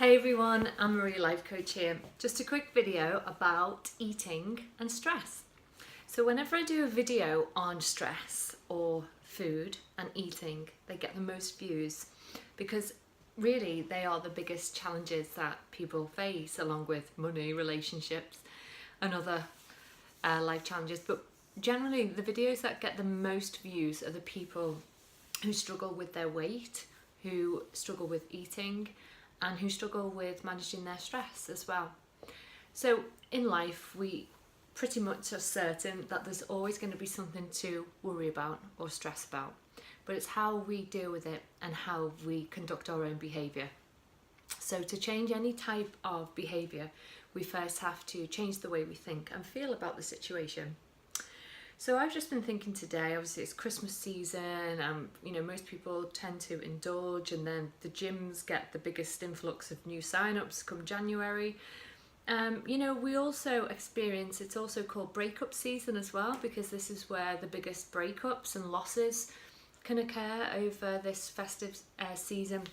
Hey everyone, I'm Marie, Life Coach here. Just a quick video about eating and stress. So whenever I do a video on stress or food and eating, they get the most views because really they are the biggest challenges that people face, along with money, relationships and other life challenges. But generally the videos that get the most views are the people who struggle with their weight, who struggle with eating, and who struggle with managing their stress as well. So in life, we pretty much are certain that there's always going to be something to worry about or stress about, but it's how we deal with it and how we conduct our own behaviour. So to change any type of behaviour, we first have to change the way we think and feel about the situation. So I've just been thinking today, obviously it's Christmas season, most people tend to indulge, and then the gyms get the biggest influx of new sign-ups come January. We also experience, it's also called breakup season as well, because this is where the biggest breakups and losses can occur over this festive season.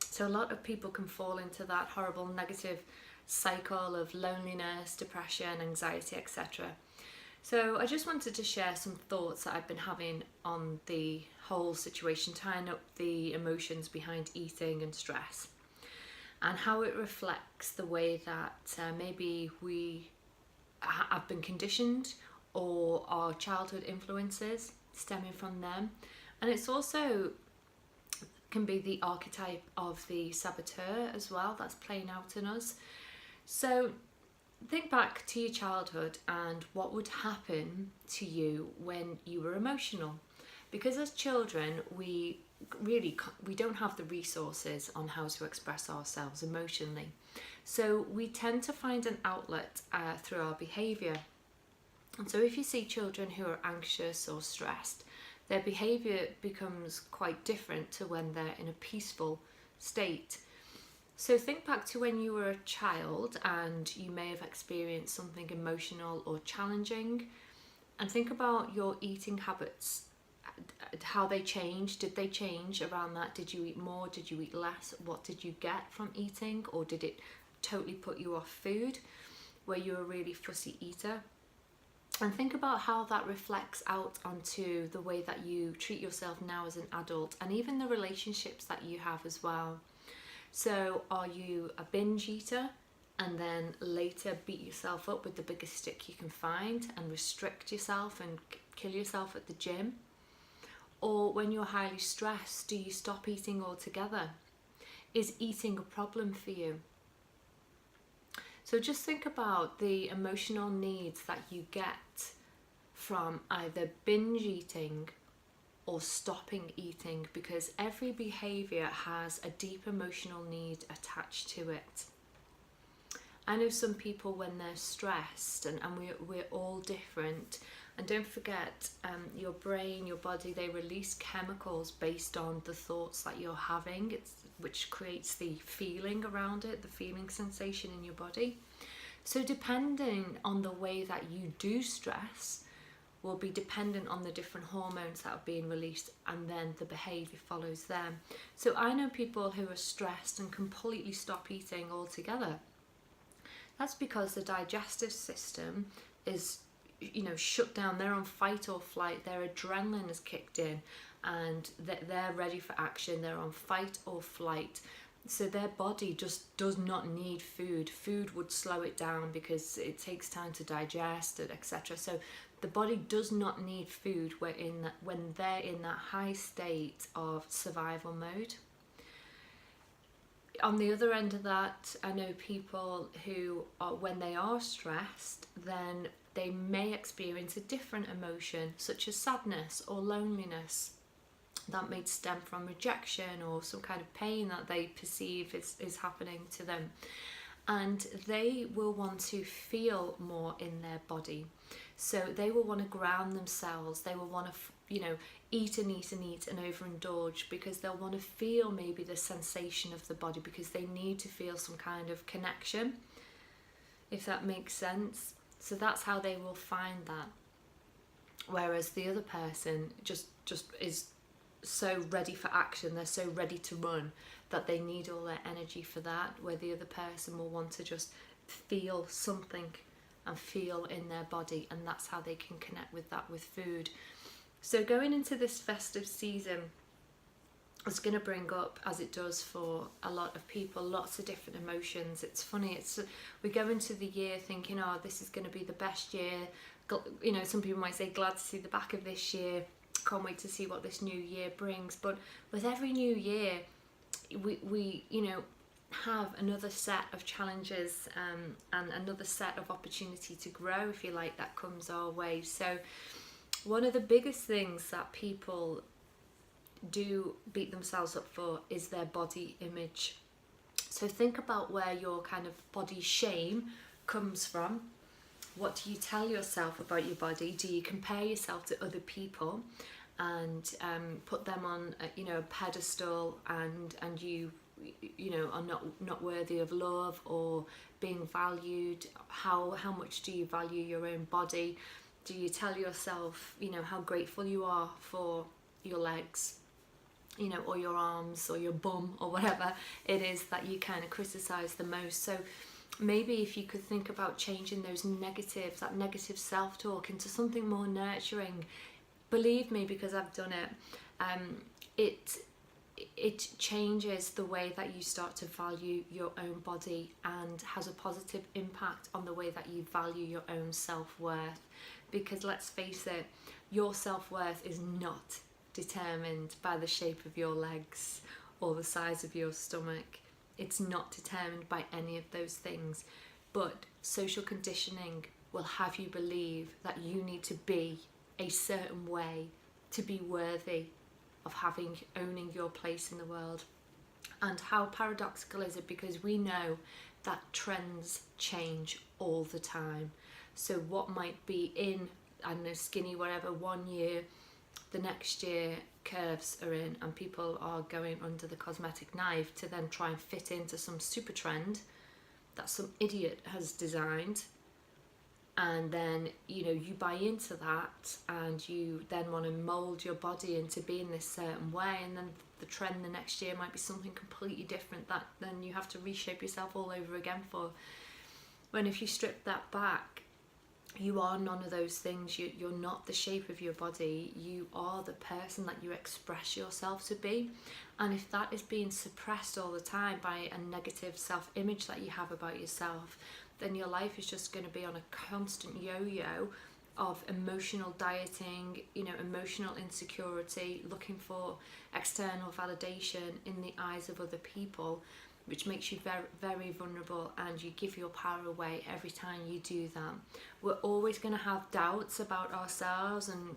So a lot of people can fall into that horrible negative cycle of loneliness, depression, anxiety, etc. So I just wanted to share some thoughts that I've been having on the whole situation, tying up the emotions behind eating and stress, and how it reflects the way that maybe we have been conditioned, or our childhood influences stemming from them. And it's also can be the archetype of the saboteur as well that's playing out in us. So think back to your childhood and what would happen to you when you were emotional, because as children we don't have the resources on how to express ourselves emotionally, so we tend to find an outlet through our behaviour. And so if you see children who are anxious or stressed, their behaviour becomes quite different to when they're in a peaceful state. So think back to when you were a child and you may have experienced something emotional or challenging, and think about your eating habits, how they changed. Did they change around that? Did you eat more? Did you eat less? What did you get from eating? Or did it totally put you off food, where you're a really fussy eater? And think about how that reflects out onto the way that you treat yourself now as an adult, and even the relationships that you have as well. So are you a binge eater and then later beat yourself up with the biggest stick you can find and restrict yourself and kill yourself at the gym? Or when you're highly stressed, do you stop eating altogether? Is eating a problem for you? So just think about the emotional needs that you get from either binge eating or stopping eating, because every behaviour has a deep emotional need attached to it. I know some people, when they're stressed, and we're all different, and don't forget your brain, your body, they release chemicals based on the thoughts that you're having, which creates the feeling around it, the feeling sensation in your body. So depending on the way that you do stress will be dependent on the different hormones that are being released, and then the behaviour follows them. So I know people who are stressed and completely stop eating altogether. That's because the digestive system is shut down. They're on fight or flight. Their adrenaline is kicked in and they're ready for action. They're on fight or flight. So their body just does not need food. Food would slow it down because it takes time to digest it, etc. So the body does not need food when they're in that high state of survival mode. On the other end of that, I know people who are, when they are stressed, then they may experience a different emotion, such as sadness or loneliness. That may stem from rejection or some kind of pain that they perceive is happening to them. And they will want to feel more in their body. So they will want to ground themselves. They will want to, eat and eat and eat and overindulge, because they'll want to feel maybe the sensation of the body, because they need to feel some kind of connection, if that makes sense. So that's how they will find that. Whereas the other person just is so ready for action, they're so ready to run, that they need all their energy for that, where the other person will want to just feel something and feel in their body, and that's how they can connect with that with food. So going into this festive season, it's going to bring up, as it does for a lot of people, lots of different emotions. It's funny, we go into the year thinking, oh, this is going to be the best year. You know, some people might say, glad to see the back of this year, can't wait to see what this new year brings. But with every new year, we you know, have another set of challenges and another set of opportunity to grow, if you like, that comes our way. So one of the biggest things that people do beat themselves up for is their body image. So think about where your kind of body shame comes from. What do you tell yourself about your body? Do you compare yourself to other people and put them on you know, a pedestal, and you know, are not worthy of love or being valued? How much do you value your own body? Do you tell yourself, you know, how grateful you are for your legs, you know, or your arms or your bum or whatever it is that you kind of criticize the most? So maybe if you could think about changing those negatives, that negative self-talk, into something more nurturing. Believe me, because I've done it, it changes the way that you start to value your own body and has a positive impact on the way that you value your own self-worth. Because let's face it, your self-worth is not determined by the shape of your legs or the size of your stomach. It's not determined by any of those things. But social conditioning will have you believe that you need to be a certain way to be worthy of owning your place in the world. And how paradoxical is it? Because we know that trends change all the time. So what might be in, I don't know, skinny whatever 1 year, the next year curves are in, and people are going under the cosmetic knife to then try and fit into some super trend that some idiot has designed. And then, you know, you buy into that and you then want to mold your body into being this certain way, and then the trend the next year might be something completely different that then you have to reshape yourself all over again for. When if you strip that back, you are none of those things. You're not the shape of your body. You are the person that you express yourself to be. And if that is being suppressed all the time by a negative self-image that you have about yourself, then your life is just going to be on a constant yo-yo of emotional dieting, you know, emotional insecurity, looking for external validation in the eyes of other people, which makes you very, very vulnerable, and you give your power away every time you do that. We're always going to have doubts about ourselves, and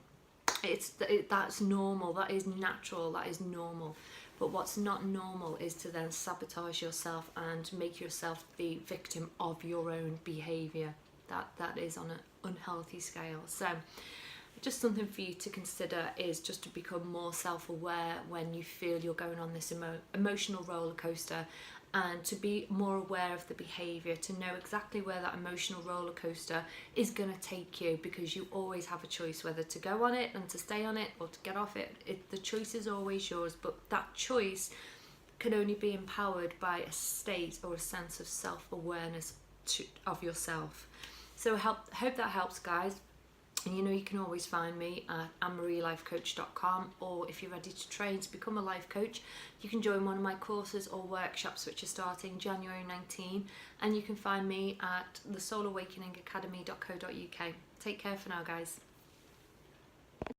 that's normal, that is natural, that is normal. But what's not normal is to then sabotage yourself and make yourself the victim of your own behaviour. That is on an unhealthy scale. So just something for you to consider is just to become more self-aware when you feel you're going on this emotional roller coaster, and to be more aware of the behaviour, to know exactly where that emotional roller coaster is going to take you, because you always have a choice whether to go on it and to stay on it or to get off it. The choice is always yours, but that choice can only be empowered by a state or a sense of self-awareness of yourself. So hope that helps, guys. And you know, you can always find me at annemarielifecoach.com, or if you're ready to train to become a life coach, you can join one of my courses or workshops which are starting January 19, and you can find me at thesoulawakeningacademy.co.uk. Take care for now, guys.